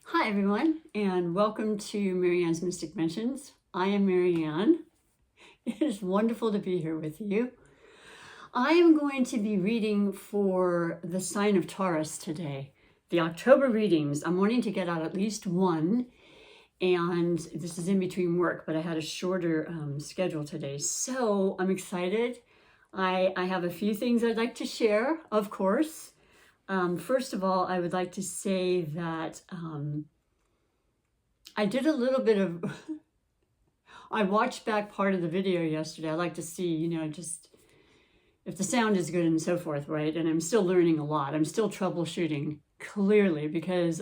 Hi everyone, and welcome to Marianne's Mystic Mentions. I am Marianne. It is wonderful to be here with you. I am going to be reading for the sign of Taurus today. The October readings, I'm wanting to get out at least one, and this is in between work, but I had a shorter schedule today, so I'm excited. I have a few things I'd like to share, of course. First of all, I would like to say that I did a little bit of, I watched back part of the video yesterday. I like to see, just if the sound is good and so forth, right? And I'm still learning a lot. I'm still troubleshooting, clearly, because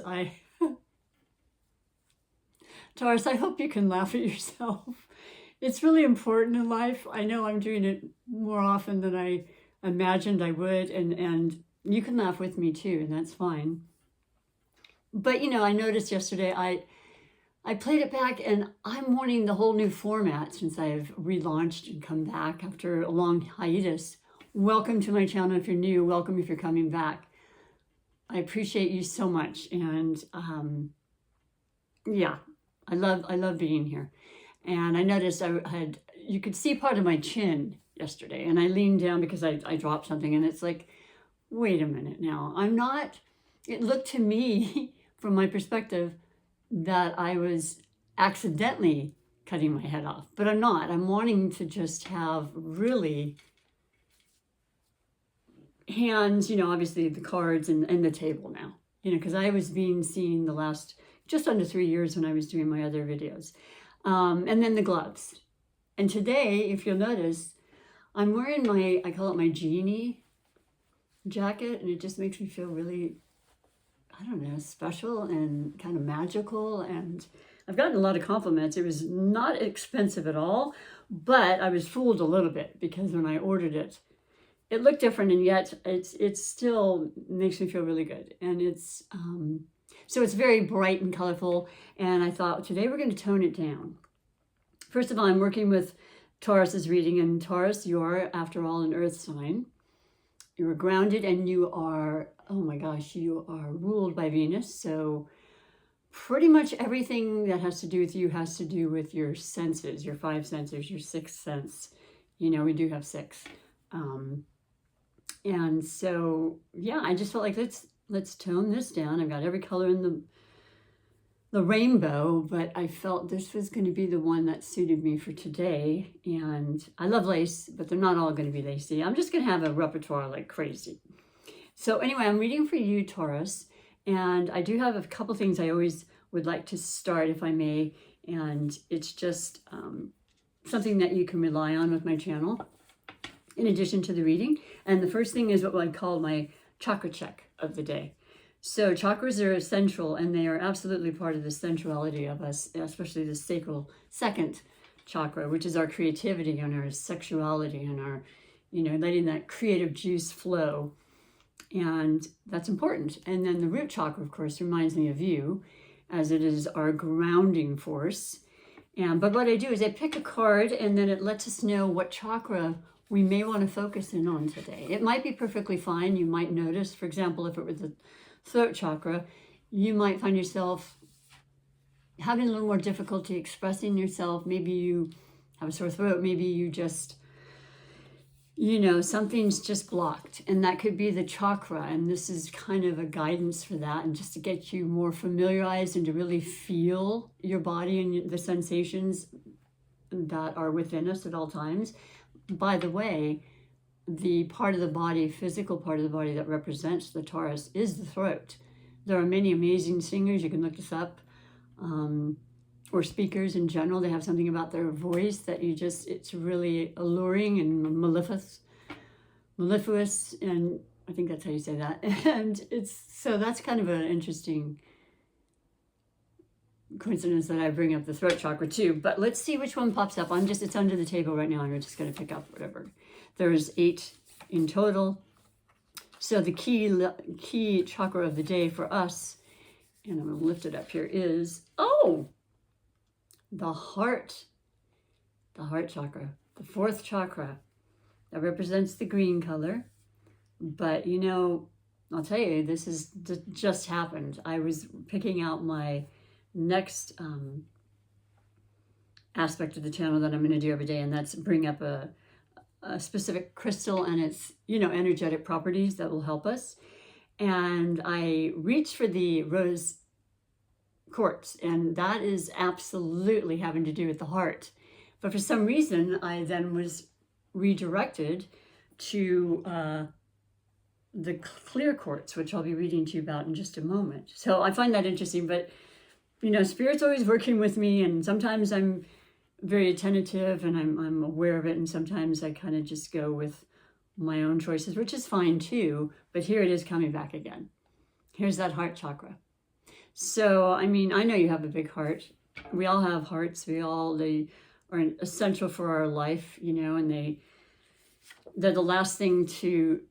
Taurus, I hope you can laugh at yourself. It's really important in life. I know I'm doing it more often than I imagined I would, and you can laugh with me too, and that's fine. But, I noticed yesterday, I played it back and I'm wanting the whole new format since I've relaunched and come back after a long hiatus. Welcome to my channel if you're new. Welcome if you're coming back. I appreciate you so much. And yeah, I love being here. And I noticed you could see part of my chin yesterday, and I leaned down because I dropped something, and it's like, wait a minute now. It looked to me from my perspective that I was accidentally cutting my head off, but I'm not. I'm wanting to just have really hands, obviously the cards and the table now, because I was being seen the last just under 3 years when I was doing my other videos. And then the gloves. And today, if you'll notice, I'm wearing I call it my genie jacket, and it just makes me feel really, I don't know, special and kind of magical. And I've gotten a lot of compliments. It was not expensive at all, but I was fooled a little bit because when I ordered it, it looked different, and yet it still makes me feel really good. And so it's very bright and colorful. And I thought today we're going to tone it down. First of all, I'm working with Taurus's reading, and Taurus, you are, after all, an earth sign. You are grounded, and you are, oh my gosh, you are ruled by Venus. So pretty much everything that has to do with you has to do with your senses, your 5 senses, your 6th sense. We do have 6. And so, yeah, I just felt like let's tone this down. I've got every color in the rainbow, but I felt this was going to be the one that suited me for today. And I love lace, but they're not all going to be lacy. I'm just going to have a repertoire like crazy. So anyway, I'm reading for you, Taurus, and I do have a couple things I always would like to start, if I may, and it's just something that you can rely on with my channel in addition to the reading. And the first thing is what I call my chakra check of the day. So chakras are essential, and they are absolutely part of the sensuality of us, especially the sacral 2nd chakra, which is our creativity and our sexuality and our, letting that creative juice flow. And that's important. And then the root chakra, of course, reminds me of you, as it is our grounding force. But what I do is I pick a card, and then it lets us know what chakra we may want to focus in on today. It might be perfectly fine. You might notice, for example, if it was the throat chakra, you might find yourself having a little more difficulty expressing yourself. Maybe you have a sore throat. Maybe you just, something's just blocked, and that could be the chakra. And this is kind of a guidance for that, and just to get you more familiarized and to really feel your body and the sensations that are within us at all times. By the way, the part of the body, physical part of the body that represents the Taurus is the throat. There are many amazing singers. You can look this up, or speakers in general. They have something about their voice that it's really alluring and mellifluous, and I think that's how you say that. And so that's kind of an interesting coincidence that I bring up the throat chakra too. But let's see which one pops up. It's under the table right now, and we're just going to pick up whatever. There's 8 in total. So the key chakra of the day for us, and I'm going to lift it up here, is the heart chakra, the 4th chakra that represents the green color. But I'll tell you, just happened. I was picking out my next aspect of the channel that I'm going to do every day, and that's bring up a specific crystal and its, energetic properties that will help us. And I reached for the rose quartz, and that is absolutely having to do with the heart. But for some reason, I then was redirected to the clear quartz, which I'll be reading to you about in just a moment. So I find that interesting, but Spirit's always working with me, and sometimes I'm very attentive and I'm aware of it, and sometimes I kind of just go with my own choices, which is fine too. But here it is coming back again. Here's that heart chakra. So, I know you have a big heart. We all have hearts. They are essential for our life, and they're the last thing to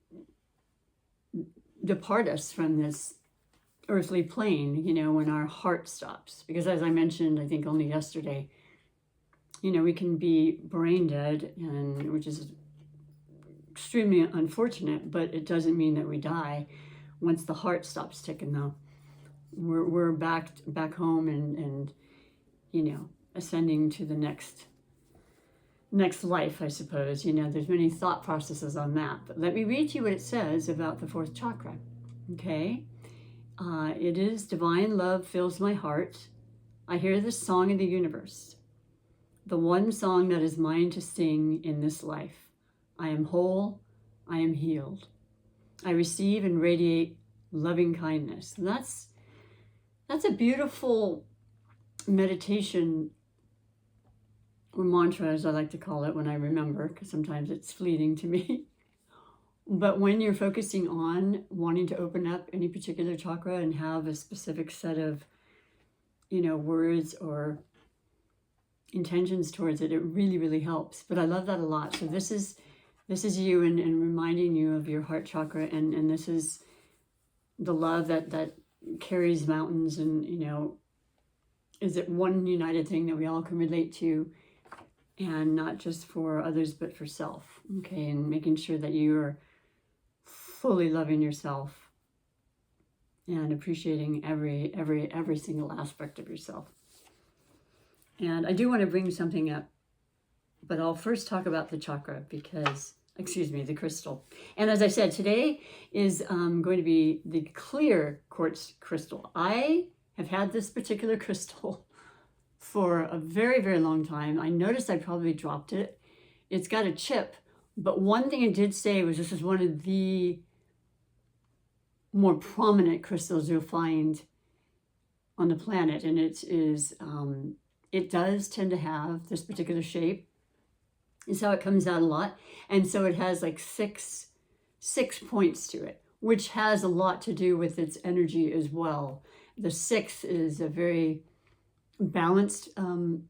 depart us from this earthly plane, when our heart stops. Because as I mentioned, I think only yesterday, we can be brain dead, and which is extremely unfortunate, but it doesn't mean that we die once the heart stops ticking, though. We're back home and ascending to the next life, I suppose. There's many thought processes on that. But let me read to you what it says about the fourth chakra. Okay? It is, divine love fills my heart. I hear the song of the universe, the one song that is mine to sing in this life. I am whole. I am healed. I receive and radiate loving kindness. And that's a beautiful meditation, or mantra, as I like to call it when I remember, because sometimes it's fleeting to me. But when you're focusing on wanting to open up any particular chakra and have a specific set of, words or intentions towards it, it really, really helps. But I love that a lot. So this is you and reminding you of your heart chakra, and this is the love that carries mountains, and is it one united thing that we all can relate to, and not just for others but for self. Okay, and making sure that you are fully loving yourself and appreciating every single aspect of yourself. And I do want to bring something up, but I'll first talk about the chakra the crystal. And as I said, today is going to be the clear quartz crystal. I have had this particular crystal for a very, very long time. I noticed I probably dropped it. It's got a chip, but one thing it did say was this is one of the more prominent crystals you'll find on the planet, and it does tend to have this particular shape. Is how it comes out a lot. And so it has like six points to it, which has a lot to do with its energy as well. The 6 is a very balanced number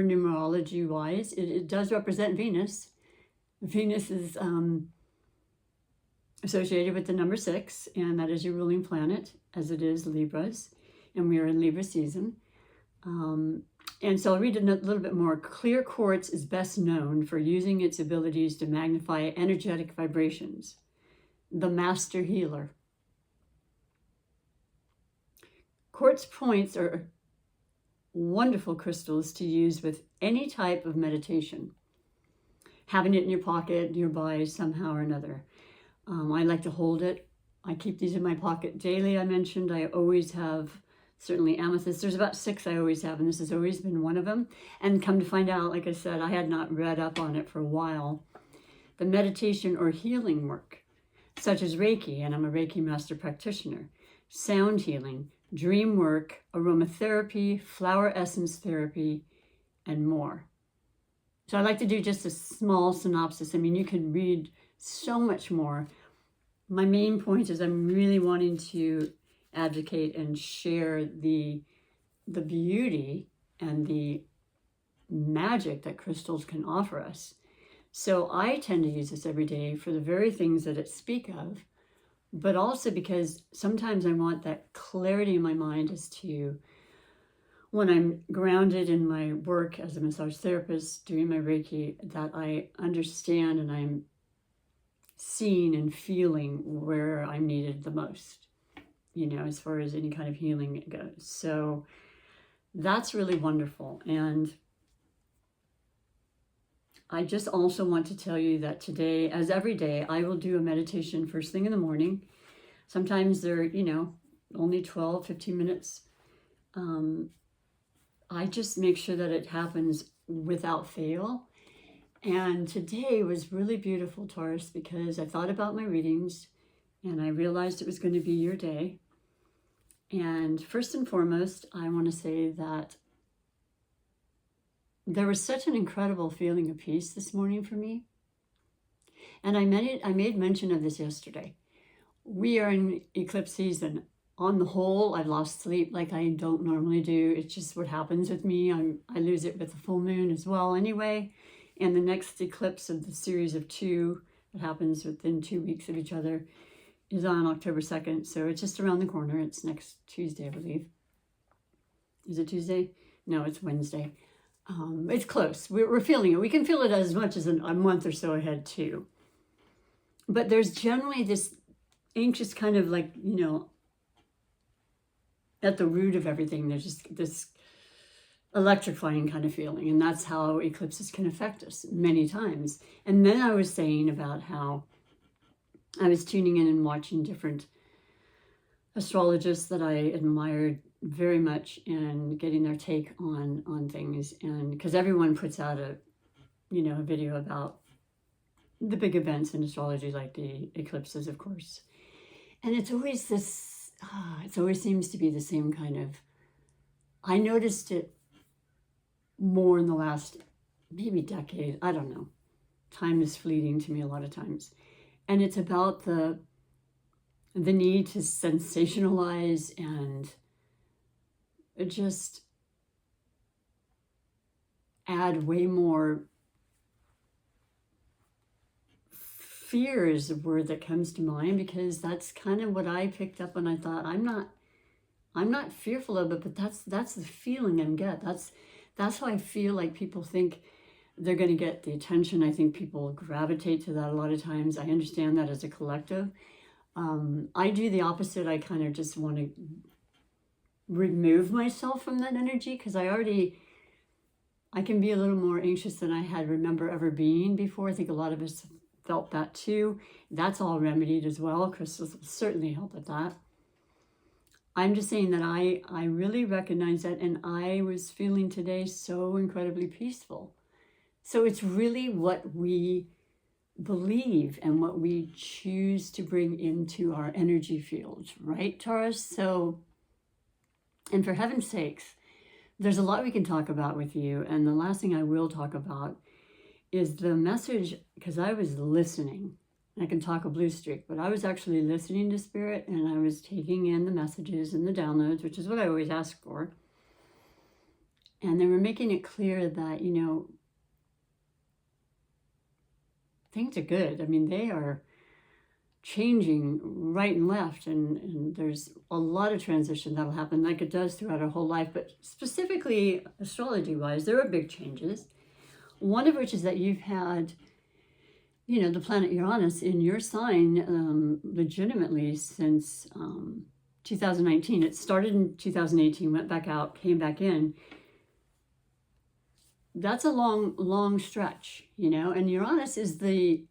numerology wise. It does represent Venus. Venus is associated with the number 6, and that is your ruling planet, as it is Libra's, and we are in Libra season. And so I'll read a little bit more. Clear quartz is best known for using its abilities to magnify energetic vibrations. The master healer. Quartz points are wonderful crystals to use with any type of meditation. Having it in your pocket, nearby, somehow or another. I like to hold it. I keep these in my pocket daily. I mentioned I always have certainly amethyst. There's about 6 I always have, and this has always been one of them. And come to find out, like I said, I had not read up on it for a while. The meditation or healing work, such as Reiki, and I'm a Reiki master practitioner, sound healing, dream work, aromatherapy, flower essence therapy, and more. So I like to do just a small synopsis. You can read so much more. My main point is I'm really wanting to advocate and share the beauty and the magic that crystals can offer us. So I tend to use this every day for the very things that it speak of, but also because sometimes I want that clarity in my mind as to when I'm grounded in my work as a massage therapist, doing my Reiki, that I understand and I'm seeing and feeling where I'm needed the most, as far as any kind of healing goes. So that's really wonderful. And I just also want to tell you that today, as every day, I will do a meditation first thing in the morning. Sometimes they're, only 12, 15 minutes. I just make sure that it happens without fail. And today was really beautiful, Taurus, because I thought about my readings and I realized it was going to be your day. And first and foremost, I want to say that there was such an incredible feeling of peace this morning for me. And I made mention of this yesterday. We are in eclipse season. On the whole, I've lost sleep like I don't normally do. It's just what happens with me. I lose it with the full moon as well anyway. And the next eclipse of the series of 2 that happens within 2 weeks of each other is on October 2nd. So it's just around the corner. It's next Tuesday, I believe. Is it Tuesday? No, it's Wednesday. It's close. We're feeling it. We can feel it as much as a month or so ahead too. But there's generally this anxious kind of like, at the root of everything, there's just this electrifying kind of feeling. And that's how eclipses can affect us many times. And then I was saying about how I was tuning in and watching different astrologists that I admired very much and getting their take on things. And because everyone puts out a video about the big events in astrology, like the eclipses, of course. And it's always it always seems to be the same kind of, I noticed it more in the last maybe decade. I don't know. Time is fleeting to me a lot of times. And it's about the need to sensationalize and just add way more fear is the word that comes to mind, because that's kind of what I picked up when I thought, I'm not fearful of it, but that's the feeling I get. That's how I feel like people think they're going to get the attention. I think people gravitate to that a lot of times. I understand that as a collective. I do the opposite. I kind of just want to remove myself from that energy, because I can be a little more anxious than I had remember ever being before. I think a lot of us felt that too. That's all remedied as well. Crystals will certainly help with that. I'm just saying that I really recognize that, and I was feeling today so incredibly peaceful. So it's really what we believe and what we choose to bring into our energy fields, right, Taurus? So, and for heaven's sakes, there's a lot we can talk about with you. And the last thing I will talk about is the message, because I was listening. I can talk a blue streak, but I was actually listening to Spirit, and I was taking in the messages and the downloads, which is what I always ask for. And they were making it clear that, things are good. I mean, they are changing right and left, and there's a lot of transition that'll happen like it does throughout our whole life. But specifically astrology-wise, there are big changes. One of which is that you've had, the planet Uranus in your sign legitimately since 2019. It started in 2018, went back out, came back in. That's a long, long stretch, and Uranus is the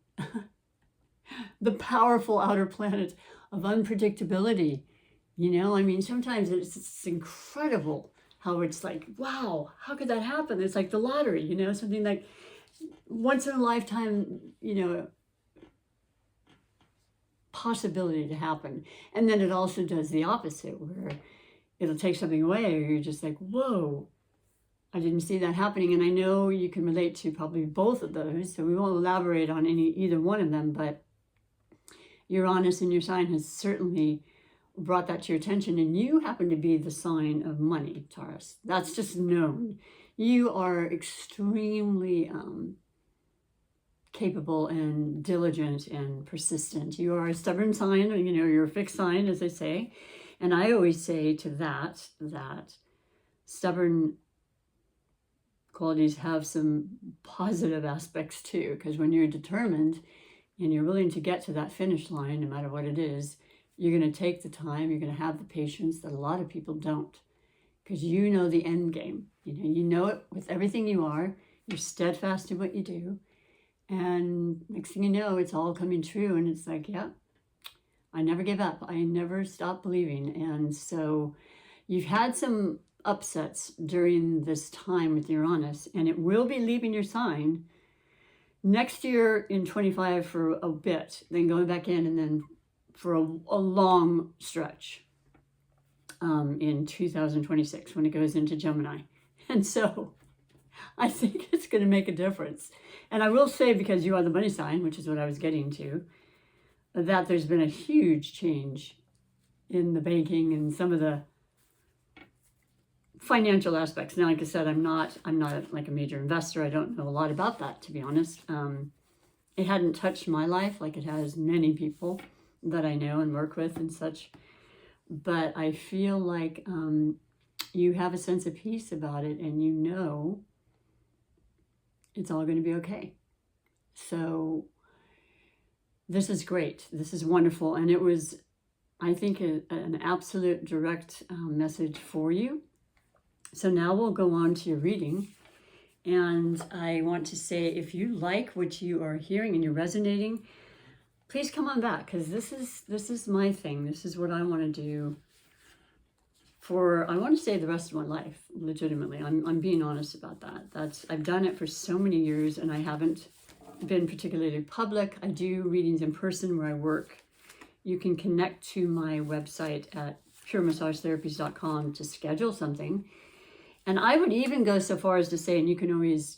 powerful outer planet of unpredictability. Sometimes it's incredible how it's like, wow, how could that happen? It's like the lottery, something like once in a lifetime, possibility to happen. And then it also does the opposite, where it'll take something away, or you're just like, whoa, I didn't see that happening. And I know you can relate to probably both of those, so we won't elaborate on either one of them, but Uranus in your sign has certainly brought that to your attention, and you happen to be the sign of money, Taurus. That's just known. You are extremely capable and diligent and persistent. You are a stubborn sign, you're a fixed sign, as they say. And I always say to that stubborn qualities have some positive aspects too, because when you're determined, and you're willing to get to that finish line, no matter what it is, you're going to take the time, you're going to have the patience that a lot of people don't, because you know the end game. You know it with everything you are. You're steadfast in what you do. And next thing you know, it's all coming true. And it's like, yeah, I never give up. I never stop believing. And so you've had some upsets during this time with Uranus, and it will be leaving your sign next year in 25 for a bit, then going back in, and then for a long stretch in 2026 when it goes into Gemini. And so I think it's going to make a difference. And I will say, because you are the money sign, which is what I was getting to, that there's been a huge change in the banking and some of the financial aspects. Now, like I said, I'm not like a major investor. I don't know a lot about that, to be honest. It hadn't touched my life like it has many people that I know and work with and such. But I feel like you have a sense of peace about it, and you know it's all going to be okay. So this is great. This is wonderful. And it was, I think, an absolute direct message for you. So now we'll go on to your reading. And I want to say, if you like what you are hearing and you're resonating, please come on back, because this is my thing. This is what I want to do for, I want to say, the rest of my life, legitimately. I'm being honest about that. I've done it for so many years, and I haven't been particularly public. I do readings in person where I work. You can connect to my website at puremassagetherapist.com to schedule something. And I would even go so far as to say, and you can always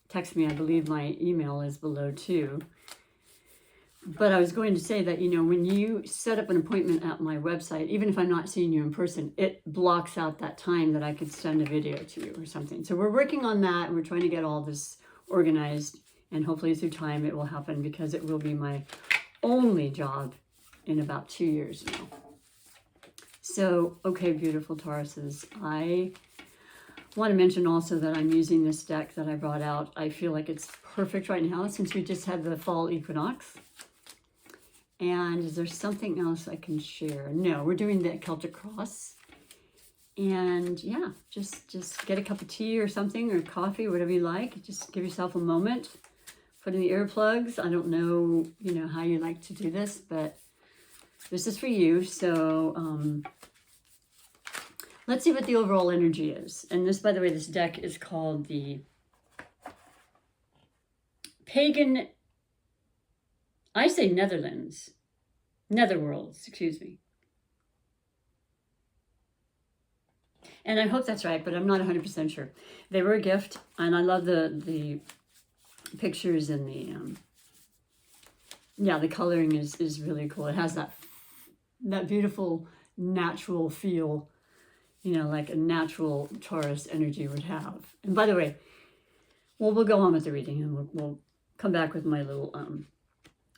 text me, I believe my email is below too. But I was going to say that, when you set up an appointment at my website, even if I'm not seeing you in person, it blocks out that time that I could send a video to you or something. So we're working on that. We're trying to get all this organized, and hopefully through time it will happen, because it will be my only job in about 2 years now. So, okay, beautiful Tauruses. I want to mention also that I'm using this deck that I brought out. I feel like it's perfect right now since we just had the fall equinox. And is there something else I can share? No, we're doing the Celtic Cross. And yeah, just get a cup of tea or something, or coffee, whatever you like. Just give yourself a moment. Put in the earplugs. I don't know, how you like to do this, but this is for you. So let's see what the overall energy is. And this, by the way, this deck is called the Pagan, I say Netherworlds, excuse me. And I hope that's right, but I'm not 100% sure. They were a gift, and I love the pictures, and the coloring is really cool. It has that beautiful natural feel, like a natural Taurus energy would have. And by the way, we'll go on with the reading, and we'll come back with my little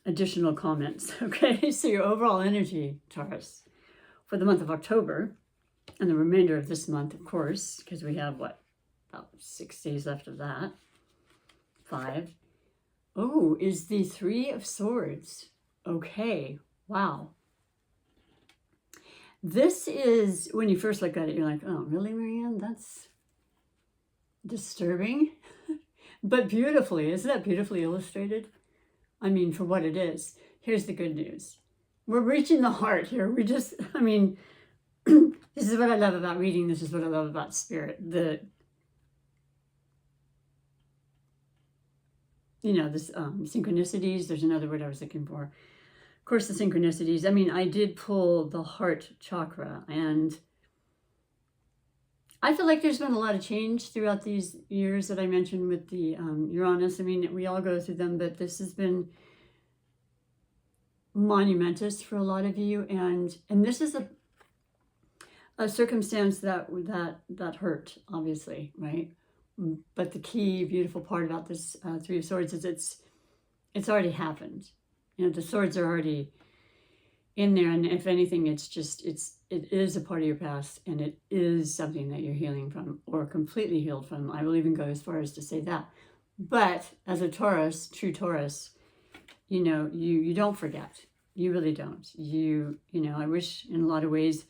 additional comments. Okay, so your overall energy, Taurus, for the month of October, and the remainder of this month, of course, because we have, about 6 days left of that. 5. Oh, is the 3 of Swords. Okay, wow. This is, when you first look at it, you're like, oh, really, Marianne? That's disturbing. But beautifully, isn't that beautifully illustrated? I mean, for what it is. Here's the good news. We're reaching the heart here. This is what I love about reading. This is what I love about spirit. Synchronicities. There's another word I was looking for. Of course, the synchronicities. I did pull the heart chakra, and I feel like there's been a lot of change throughout these years that I mentioned with the Uranus. We all go through them, but this has been monumentous for a lot of you, and this is a circumstance that hurt, obviously, right? But the key, beautiful part about this 3 of Swords is it's already happened. The swords are already in there, and if anything, it is a part of your past, and it is something that you're healing from, or completely healed from. I will even go as far as to say that. But as a Taurus, true Taurus, you don't forget. You really don't. I wish in a lot of ways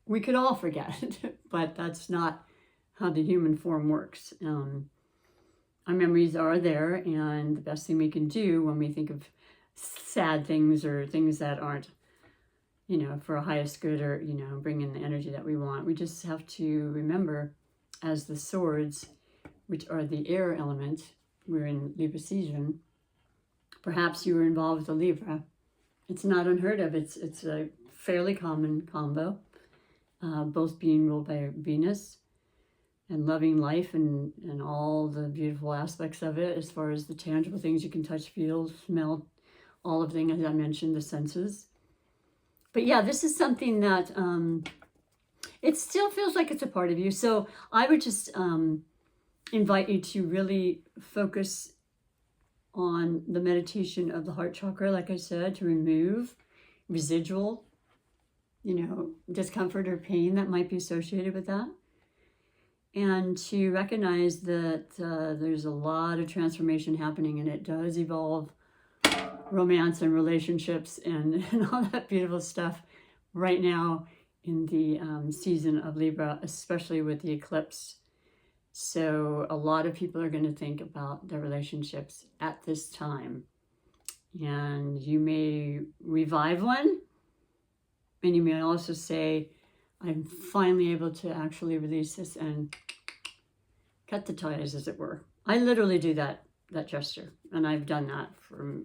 we could all forget, but that's not how the human form works. Our memories are there, and the best thing we can do when we think of sad things or things that aren't, for our highest good, or, bring in the energy that we want, we just have to remember, as the swords, which are the air element, we're in Libra season. Perhaps you were involved with a Libra. It's not unheard of. It's a fairly common combo, both being ruled by Venus and loving life and all the beautiful aspects of it, as far as the tangible things you can touch, feel, smell, all of the things, as I mentioned, the senses. But yeah, this is something that it still feels like it's a part of you. So I would just invite you to really focus on the meditation of the heart chakra, like I said, to remove residual, discomfort or pain that might be associated with that. And to recognize that there's a lot of transformation happening, and it does evolve romance and relationships and all that beautiful stuff right now in the season of Libra, especially with the eclipse. So a lot of people are going to think about their relationships at this time. And you may revive one, and you may also say, I'm finally able to actually release this and cut the ties, as it were. I literally do that gesture, and I've done that for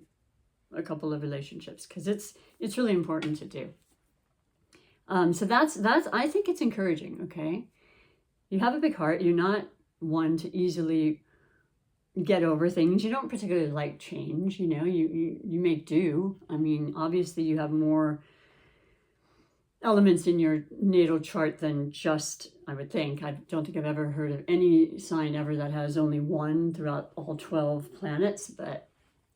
a couple of relationships, because it's really important to do. So that's I think it's encouraging. Okay, you have a big heart. You're not one to easily get over things. You don't particularly like change. You make do. I mean, obviously you have more elements in your natal chart than just, I would think. I don't think I've ever heard of any sign ever that has only one throughout all 12 planets, but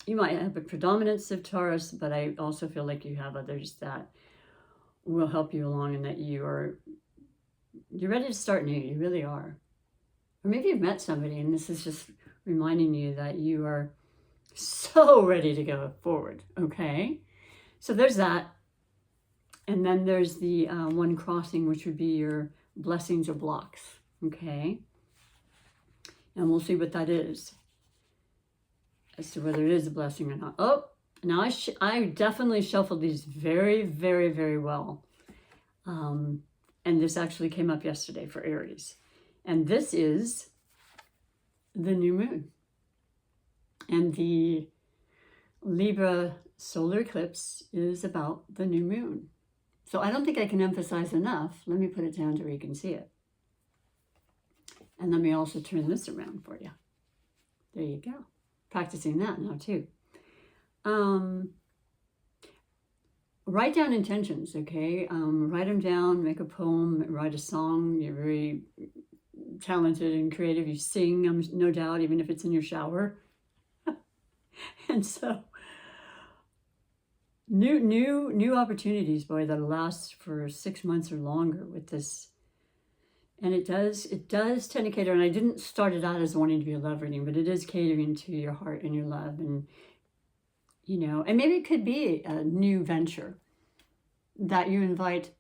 you might have a predominance of Taurus, but I also feel like you have others that will help you along, and that you're ready to start new. You really are. Or maybe you've met somebody and this is just reminding you that you are so ready to go forward. Okay, so there's that. And then there's the one crossing, which would be your blessings or blocks. Okay, and we'll see what that is, as to whether it is a blessing or not. Oh, now I definitely shuffled these very, very, very well. And this actually came up yesterday for Aries. And this is the new moon. And the Libra solar eclipse is about the new moon. So I don't think I can emphasize enough. Let me put it down to where you can see it. And let me also turn this around for you. There you go. Practicing that now too. Write down intentions, okay? Write them down, make a poem, write a song. You're very talented and creative. You sing, no doubt, even if it's in your shower. And so new opportunities, boy, that'll last for 6 months or longer with this. And it does tend to cater, and I didn't start it out as wanting to be a love reading, but it is catering to your heart and your love, and and maybe it could be a new venture that you invite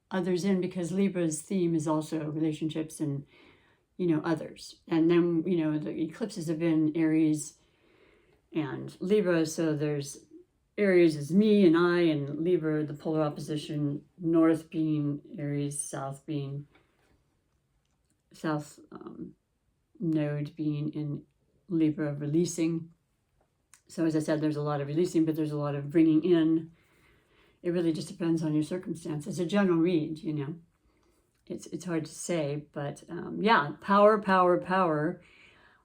others in, because Libra's theme is also relationships and others. And then the eclipses have been Aries and Libra, so there's Aries is me and I, and Libra, the polar opposition, north being Aries, south being south node being in Libra, releasing. So as I said, there's a lot of releasing, but there's a lot of bringing in. It really just depends on your circumstances. A general read, it's hard to say, but yeah, power.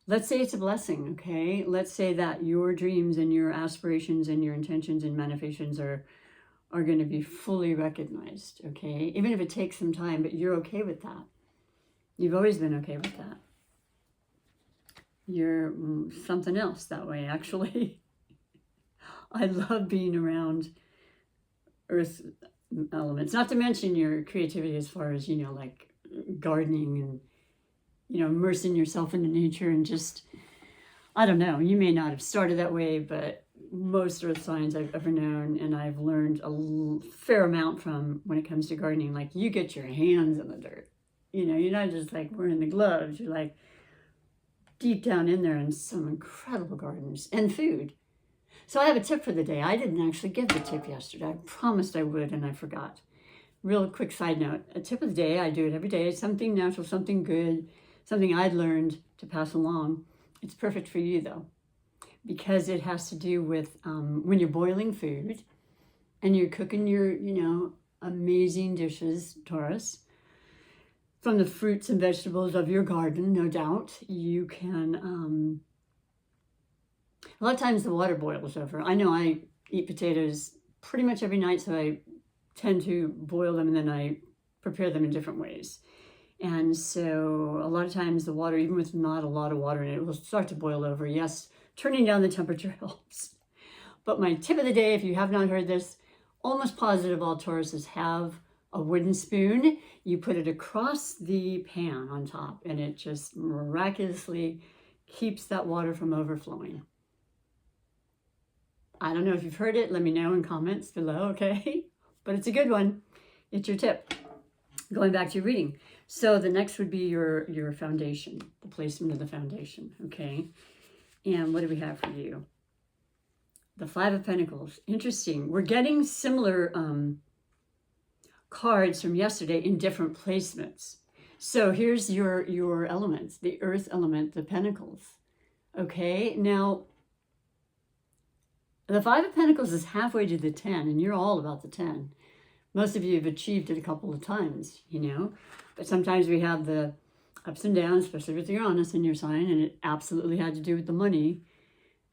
Let's say it's a blessing, okay? Let's say that your dreams and your aspirations and your intentions and manifestations are going to be fully recognized, okay? Even if it takes some time, but you're okay with that. You've always been okay with that. You're something else that way, actually. I love being around earth elements, not to mention your creativity as far as, like gardening and, immersing yourself into nature and just, I don't know, you may not have started that way, but most earth signs I've ever known, and I've learned a fair amount from when it comes to gardening. Like, you get your hands in the dirt. You know, you're not just like wearing the gloves. You're like deep down in there in some incredible gardens and food. So I have a tip for the day. I didn't actually give the tip yesterday. I promised I would, and I forgot. Real quick side note, a tip of the day, I do it every day. It's something natural, something good, something I'd learned to pass along. It's perfect for you though, because it has to do with when you're boiling food and you're cooking your, amazing dishes, Taurus, from the fruits and vegetables of your garden, no doubt, you can, a lot of times the water boils over. I know I eat potatoes pretty much every night, so I tend to boil them and then I prepare them in different ways. And so a lot of times the water, even with not a lot of water in it, will start to boil over. Yes, turning down the temperature helps. But my tip of the day, if you have not heard this, almost positive all Tauruses have a wooden spoon. You put it across the pan on top and it just miraculously keeps that water from overflowing. I don't know if you've heard it. Let me know in comments below, okay? But it's a good one. It's your tip. Going back to your reading. So the next would be your foundation, the placement of the foundation, okay? And what do we have for you? The Five of Pentacles. Interesting. We're getting similar cards from yesterday in different placements. So here's your elements, the earth element, the pentacles. Okay, now the Five of Pentacles is halfway to the 10, and you're all about the 10. Most of you have achieved it a couple of times, but sometimes we have the ups and downs, especially with Uranus in your sign, and it absolutely had to do with the money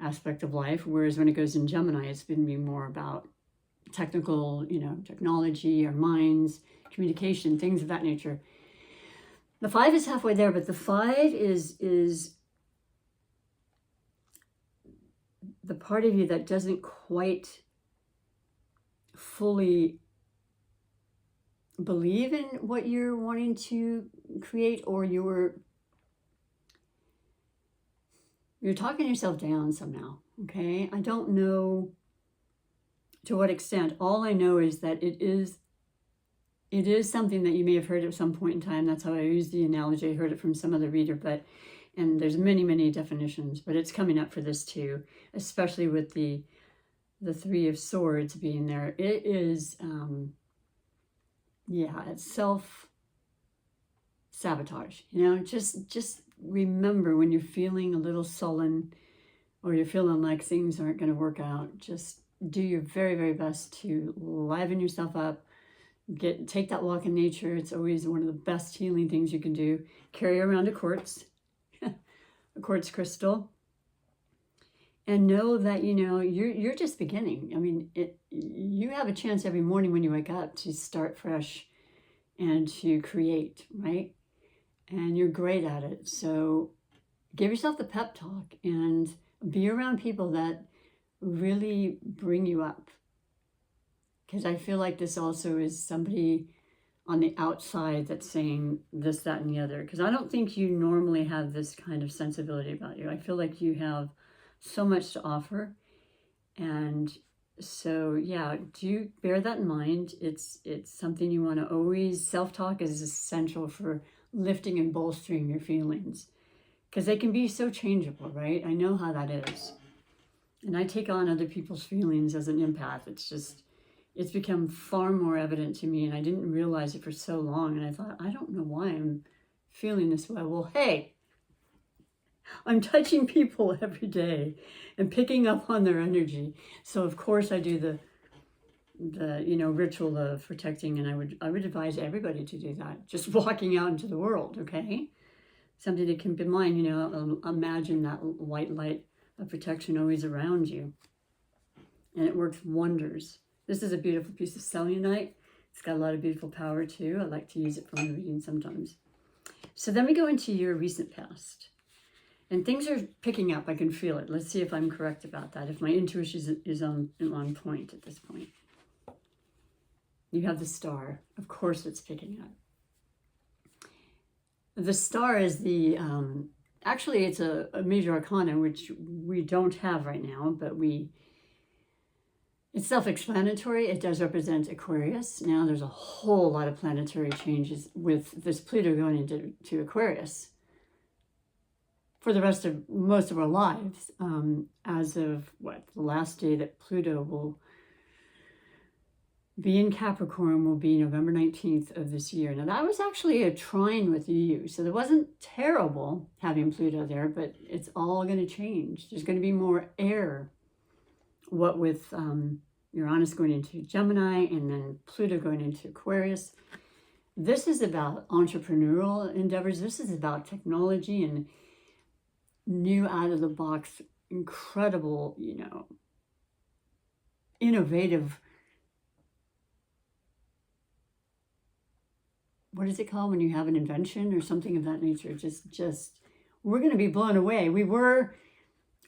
aspect of life, whereas when it goes in Gemini, it's going to be more about technical, technology, our minds, communication, things of that nature. The 5 is halfway there, but the 5 is the part of you that doesn't quite fully believe in what you're wanting to create, or you're talking yourself down somehow, okay? I don't know to what extent. All I know is that it is something that you may have heard at some point in time. That's how I use the analogy. I heard it from some other reader, and there's many, many definitions, but it's coming up for this too, especially with the Three of Swords being there. It is, it's self-sabotage. Just remember, when you're feeling a little sullen or you're feeling like things aren't going to work out, just do your very, very best to liven yourself up. Take that walk in nature. It's always one of the best healing things you can do. Carry around a quartz, a quartz crystal, and know that you're just beginning. I mean, you have a chance every morning when you wake up to start fresh and to create, right? And you're great at it. So give yourself the pep talk and be around people that really bring you up. Because I feel like this also is somebody on the outside that's saying this, that, and the other. Because I don't think you normally have this kind of sensibility about you. I feel like you have so much to offer. And so, yeah, do bear that in mind. It's something you want to always, self-talk is essential for lifting and bolstering your feelings. Because they can be so changeable, right? I know how that is. And I take on other people's feelings as an empath. It's become far more evident to me, and I didn't realize it for so long. And I thought, I don't know why I'm feeling this way. Well, hey, I'm touching people every day and picking up on their energy. So of course I do the ritual of protecting, and I would advise everybody to do that. Just walking out into the world, okay? Something to keep in mind, imagine that white light of protection always around you. And it works wonders. This is a beautiful piece of selenite. It's got a lot of beautiful power too. I like to use it for my reading sometimes. So then we go into your recent past. And things are picking up. I can feel it. Let's see if I'm correct about that. If my intuition is on point at this point. You have the Star. Of course it's picking up. The Star is the, actually it's a major arcana, which we don't have right now, but we It's self-explanatory. It does represent Aquarius. Now there's a whole lot of planetary changes with this Pluto going into Aquarius for the rest of most of our lives. As of the last day that Pluto will be in Capricorn will be November 19th of this year. Now that was actually a trine with you, so it wasn't terrible having Pluto there, but it's all going to change. There's going to be more air. What with Uranus going into Gemini and then Pluto going into Aquarius. This is about entrepreneurial endeavors. This is about technology and new out-of-the-box, incredible, innovative, what is it called when you have an invention or something of that nature? Just we're going to be blown away. We were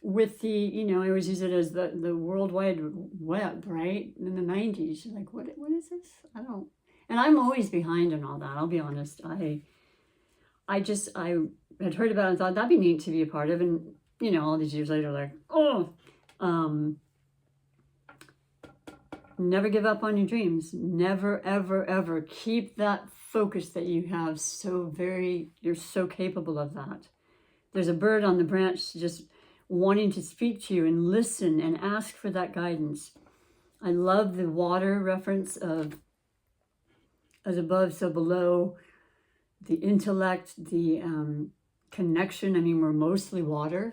with the, I always use it as the World Wide Web, right? In the 90s. You're like, what is this? And I'm always behind on all that. I'll be honest. I had heard about it and thought that'd be neat to be a part of. And, all these years later, like, never give up on your dreams. Never, ever, ever. Keep that focus that you have you're so capable of that. There's a bird on the branch just wanting to speak to you and listen and ask for that guidance. I love the water reference of as above, so below, the intellect, the connection. I mean, we're mostly water.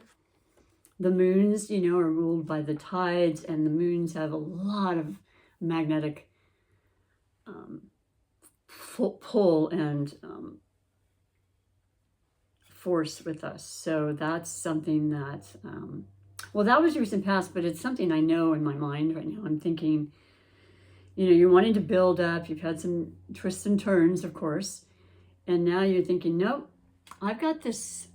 The moons, are ruled by the tides, and the moons have a lot of magnetic pull and force with us. So that's something that, that was recent past, but it's something I know in my mind right now. I'm thinking, you're wanting to build up. You've had some twists and turns, of course. And now you're thinking, nope, I've got this,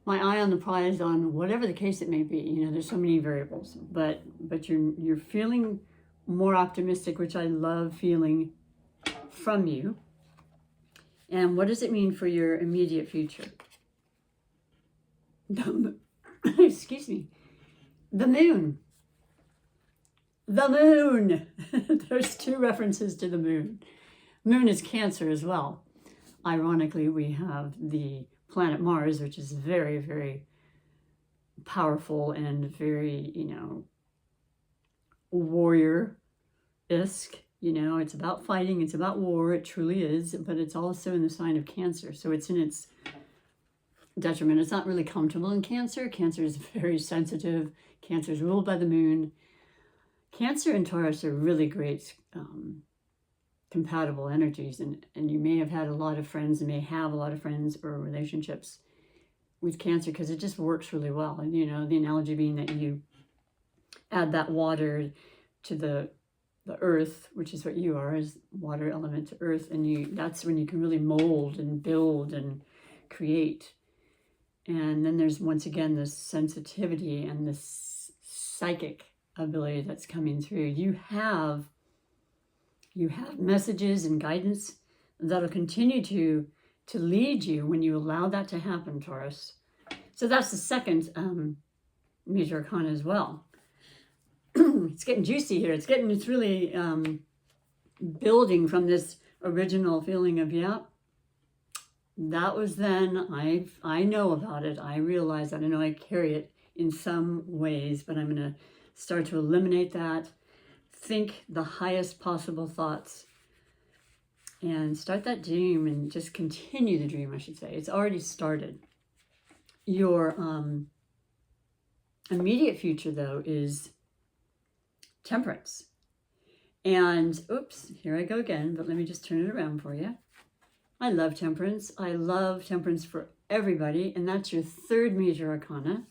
my eye on the prize on whatever the case it may be. There's so many variables, but you're feeling more optimistic, which I love feeling from you. And what does it mean for your immediate future? Excuse me. The moon. The moon. There's two references to the moon. Moon is Cancer as well. Ironically, we have the planet Mars, which is very, very powerful and very, warrior-esque. It's about fighting, it's about war, it truly is, but it's also in the sign of Cancer. So it's in its detriment. It's not really comfortable in Cancer. Cancer is very sensitive. Cancer is ruled by the moon. Cancer and Taurus are really great compatible energies, and you may have had a lot of friends and may have a lot of friends or relationships with Cancer because it just works really well. And the analogy being that you add that water to the earth, which is what you are, is water element to earth, and that's when you can really mold and build and create. And then there's once again this sensitivity and this psychic ability that's coming through. You have messages and guidance that'll continue to lead you when you allow that to happen, Taurus. So that's the second major arcana as well. It's getting juicy here. It's really building from this original feeling of, that was then. I know about it. I realize that. I know I carry it in some ways, but I'm going to start to eliminate that. Think the highest possible thoughts and start that dream and just continue the dream, I should say. It's already started. Your immediate future, though, is Temperance. And, oops, here I go again, but let me just turn it around for you. I love Temperance. I love Temperance for everybody, and that's your third major arcana.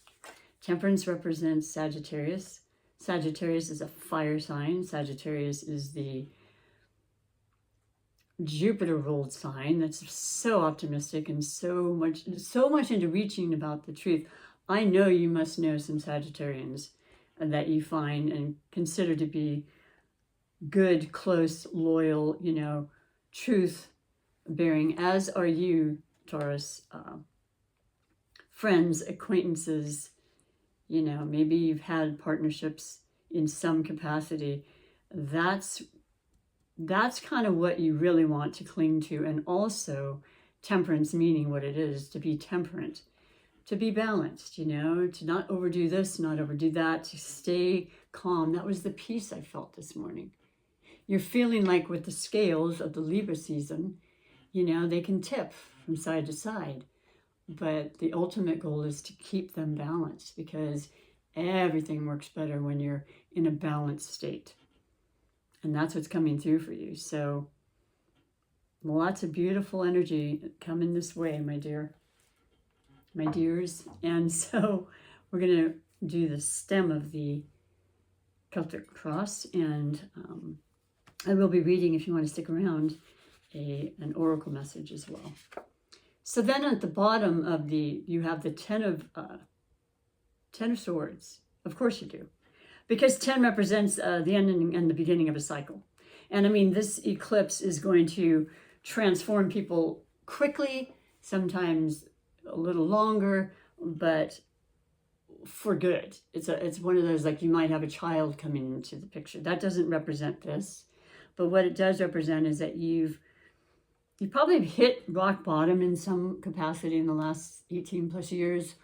Temperance represents Sagittarius. Sagittarius is a fire sign. Sagittarius is the Jupiter-ruled sign that's so optimistic and so much into reaching about the truth. I know you must know some Sagittarians that you find and consider to be good, close, loyal, truth-bearing, as are you, Taurus. Friends, acquaintances, maybe you've had partnerships in some capacity, that's kind of what you really want to cling to. And also temperance, meaning what it is to be temperate, to be balanced, you know, to not overdo this, not overdo that, to stay calm. That was the peace I felt this morning. You're feeling like with the scales of the Libra season, you know, they can tip from side to side. But the ultimate goal is to keep them balanced, because everything works better when you're in a balanced state. And that's what's coming through for you. So lots of beautiful energy coming this way, my dears. And so we're going to do the stem of the Celtic cross. And I will be reading, if you want to stick around, an oracle message as well. So then at the bottom of you have the Ten of Swords. Of course you do. Because 10 represents the ending and the beginning of a cycle. And I mean, this eclipse is going to transform people quickly, sometimes a little longer, but for good. It's one of those, like, you might have a child coming into the picture. That doesn't represent this. But what it does represent is that you probably hit rock bottom in some capacity in the last 18 plus years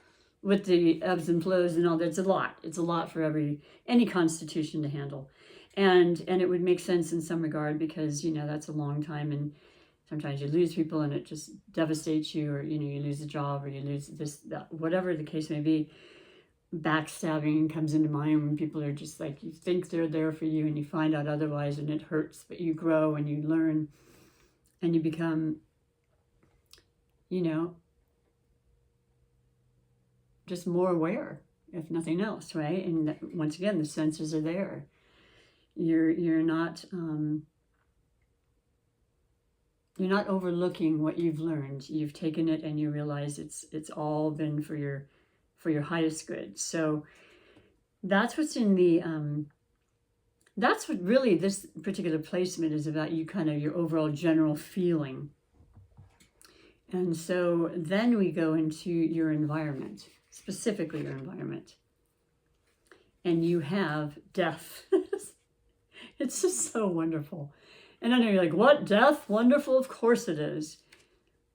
with the ebbs and flows and all that. It's a lot for any constitution to handle. And it would make sense in some regard, because, you know, that's a long time, and sometimes you lose people and it just devastates you, or, you know, you lose a job, or you lose this, that, whatever the case may be. Backstabbing comes into mind when people are just like, you think they're there for you and you find out otherwise, and it hurts, but you grow and you learn and you become, you know, just more aware, if nothing else, right? And once again, the senses are there. You're not overlooking what you've learned. You've taken it and you realize it's all been for your highest good. So that's what's in the that's what really this particular placement is about, you kind of your overall general feeling. And so then we go into your environment, specifically your environment. And you have death. It's just so wonderful. And I know you're like, what, death? Wonderful? Of course it is.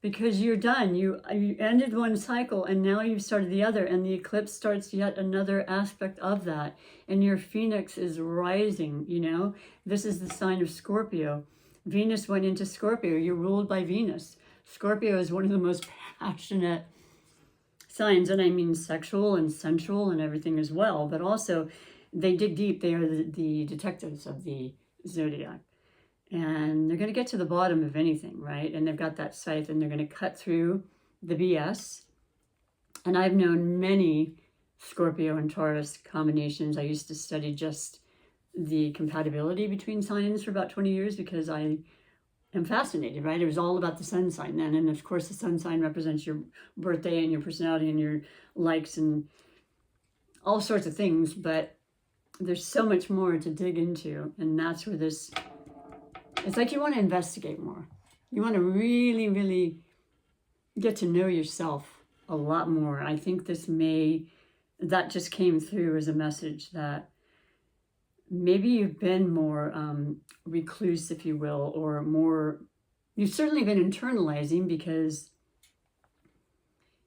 Because you're done. You ended one cycle and now you've started the other, and the eclipse starts yet another aspect of that. And your phoenix is rising, you know. This is the sign of Scorpio. Venus went into Scorpio. You're ruled by Venus. Scorpio is one of the most passionate signs, and I mean sexual and sensual and everything as well, but also they dig deep. They are the detectives of the zodiac. And they're going to get to the bottom of anything, right? And they've got that scythe, and they're going to cut through the BS. And I've known many Scorpio and Taurus combinations. I used to study just the compatibility between signs for about 20 years because I am fascinated, right? It was all about the sun sign then. And of course, the sun sign represents your birthday and your personality and your likes and all sorts of things. But there's so much more to dig into. And that's where this... It's like you want to investigate more. You want to really, really get to know yourself a lot more. I think that just came through as a message that maybe you've been more recluse, if you will, or more, you've certainly been internalizing, because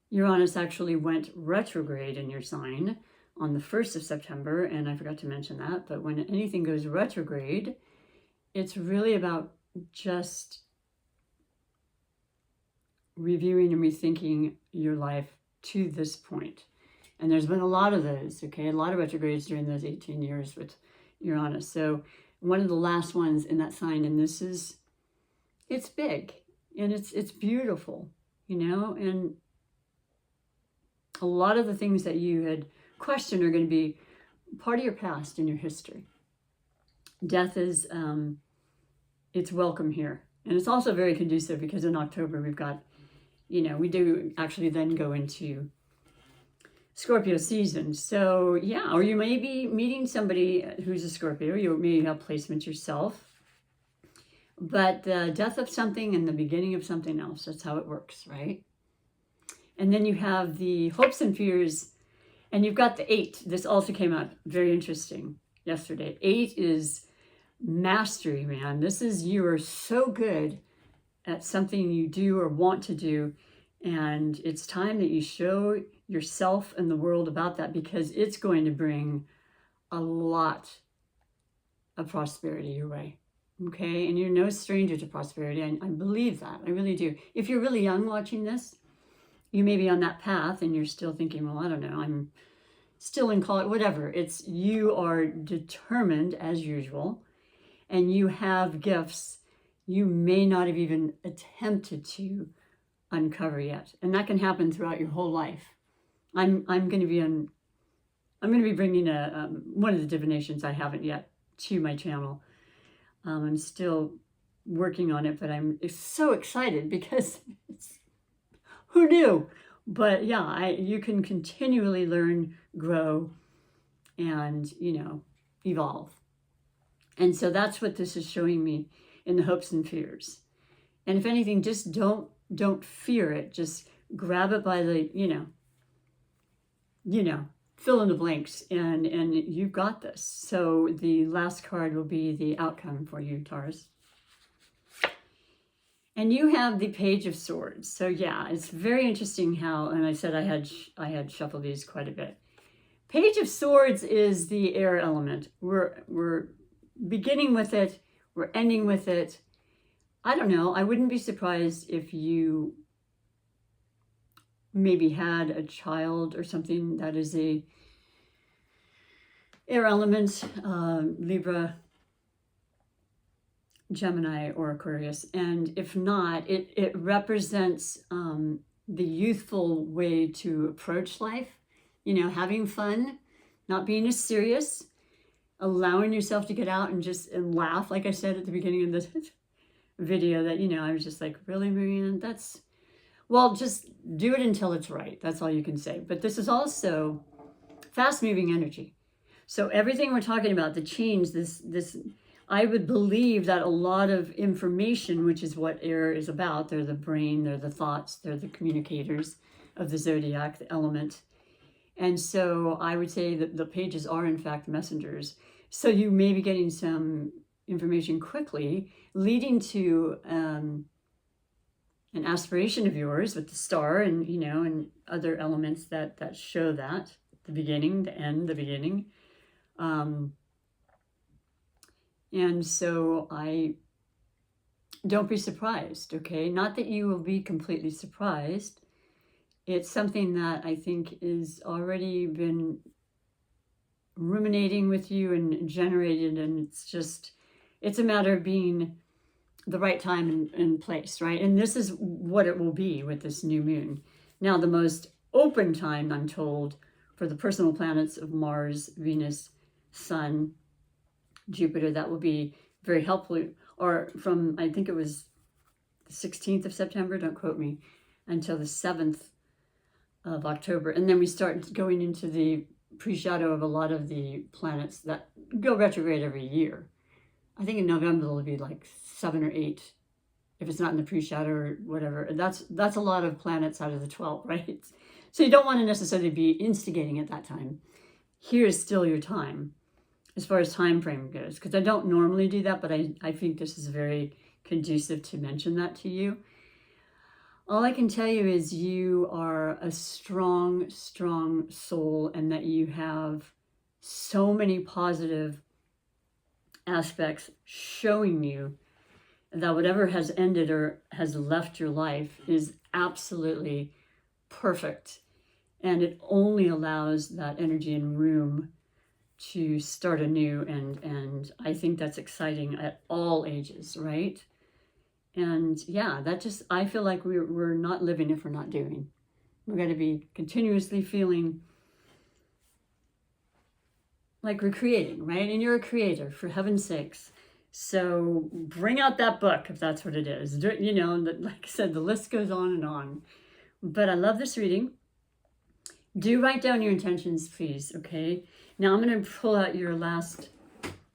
Uranus actually went retrograde in your sign on the 1st of September. And I forgot to mention that, but when anything goes retrograde, it's really about just reviewing and rethinking your life to this point. And there's been a lot of those, okay? A lot of retrogrades during those 18 years with Uranus. So one of the last ones in that sign, and it's big and it's beautiful, you know? And a lot of the things that you had questioned are going to be part of your past and your history. Death is... it's welcome here. And it's also very conducive because in October we've got, you know, we do actually then go into Scorpio season. So yeah, or you may be meeting somebody who's a Scorpio. You may have placement yourself. But the death of something and the beginning of something else, that's how it works, right? And then you have the hopes and fears, and you've got the 8. This also came out very interesting. yesterday. 8 is mastery, man. This is, you are so good at something you do or want to do, and it's time that you show yourself and the world about that, because it's going to bring a lot of prosperity your way. Okay, and you're no stranger to prosperity. I believe that. I really do. If you're really young watching this, you may be on that path and you're still thinking, well, I don't know, I'm still in college, whatever. It's, you are determined as usual, and you have gifts you may not have even attempted to uncover yet. And that can happen throughout your whole life. I'm going to be bringing one of the divinations I haven't yet to my channel. I'm still working on it, but I'm so excited because who knew? But yeah, you can continually learn, grow, and, evolve. And so that's what this is showing me in the hopes and fears. And if anything, just don't fear it. Just grab it by the, fill in the blanks, and you've got this. So the last card will be the outcome for you, Taurus. And you have the Page of Swords. So yeah, it's very interesting how, and I said I had shuffled these quite a bit. Page of Swords is the air element. We're beginning with it, we're ending with it. I don't know, I wouldn't be surprised if you maybe had a child or something that is a air element, Libra, Gemini, or Aquarius. And if not, it represents the youthful way to approach life, having fun, not being as serious, allowing yourself to get out and laugh. Like I said at the beginning of this video, that, I was just like, really, Marianne? Well, just do it until it's right. That's all you can say. But this is also fast-moving energy. So everything we're talking about, the change, this, I would believe that a lot of information, which is what air is about, they're the brain, they're the thoughts, they're the communicators of the zodiac, the element. And so I would say that the pages are, in fact, messengers. So you may be getting some information quickly, leading to an aspiration of yours with the star and, and other elements that show that, the beginning, the end, the beginning. And so don't be surprised, okay? Not that you will be completely surprised. It's something that I think is already been ruminating with you and generated, and it's a matter of being the right time and place, right? And this is what it will be with this new moon. Now, the most open time, I'm told, for the personal planets of Mars, Venus, Sun, Jupiter, that will be very helpful, or from, I think it was the 16th of September, don't quote me, until the 7th of October. And then we start going into the pre-shadow of a lot of the planets that go retrograde every year. I think in November it'll be like 7 or 8, if it's not in the pre-shadow or whatever. That's a lot of planets out of the 12, right? So you don't want to necessarily be instigating at that time. Here's still your time, as far as time frame goes, because I don't normally do that, but I think this is very conducive to mention that to you. All I can tell you is you are a strong, strong soul, and that you have so many positive aspects showing you that whatever has ended or has left your life is absolutely perfect. And it only allows that energy and room to start anew. And I think that's exciting at all ages, right? And yeah, I feel like we're not living if we're not doing. We're going to be continuously feeling like we're creating, right? And you're a creator, for heaven's sakes. So bring out that book if that's what it is. Like I said, the list goes on and on. But I love this reading. Do write down your intentions, please, okay? Now I'm going to pull out your last,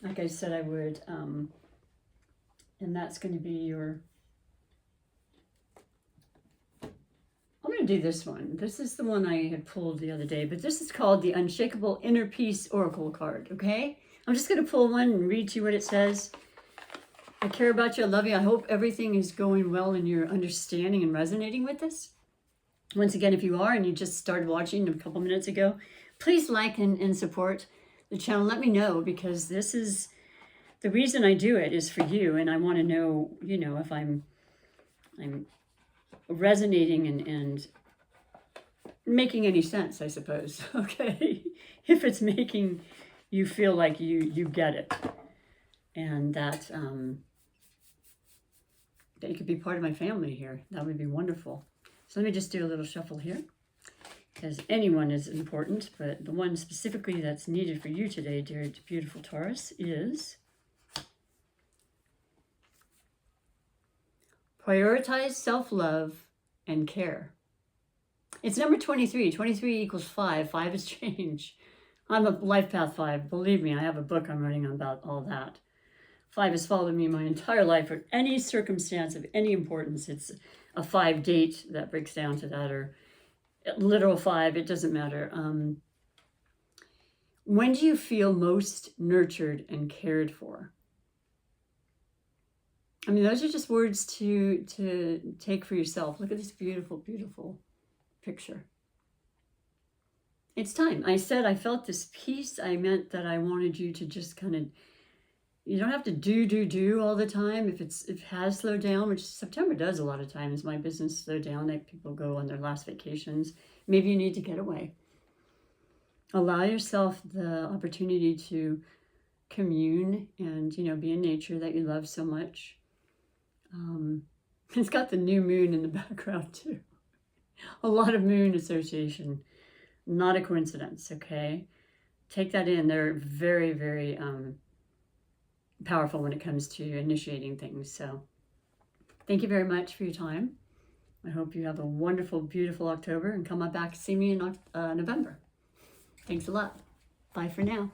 like I said I would, and that's going to be your, I'm going to do this one. This is the one I had pulled the other day, but this is called the Unshakable Inner Peace Oracle card, okay? I'm just going to pull one and read to you what it says. I care about you. I love you. I hope everything is going well and you're understanding and resonating with this. Once again, if you are and you just started watching a couple minutes ago, please like and support the channel. Let me know, because this is the reason I do it is for you. And I want to know, you know, if I'm resonating and making any sense, I suppose. Okay. If it's making you feel like you get it, and that that you could be part of my family here, that would be wonderful. So let me just do a little shuffle here, because anyone is important, but the one specifically that's needed for you today, dear beautiful Taurus, is prioritize self-love and care. It's number 23. 23 equals 5. 5 is change. I'm a life path 5. Believe me, I have a book I'm writing about all that. 5 has followed me my entire life. For any circumstance of any importance, it's a 5 date that breaks down to that, or literal 5, it doesn't matter. When do you feel most nurtured and cared for? I mean, those are just words to take for yourself. Look at this beautiful, beautiful picture. It's time. I said I felt this peace. I meant that I wanted you to just kind of, you don't have to do all the time. If it has slowed down, which September does a lot of times, my business slowed down, like people go on their last vacations. Maybe you need to get away. Allow yourself the opportunity to commune and, you know, be in nature that you love so much. It's got the new moon in the background too. A lot of moon association. Not a coincidence, okay? Take that in. They're very, very powerful when it comes to initiating things. So thank you very much for your time. I hope you have a wonderful, beautiful October, and come on back to see me in November. Thanks a lot. Bye for now.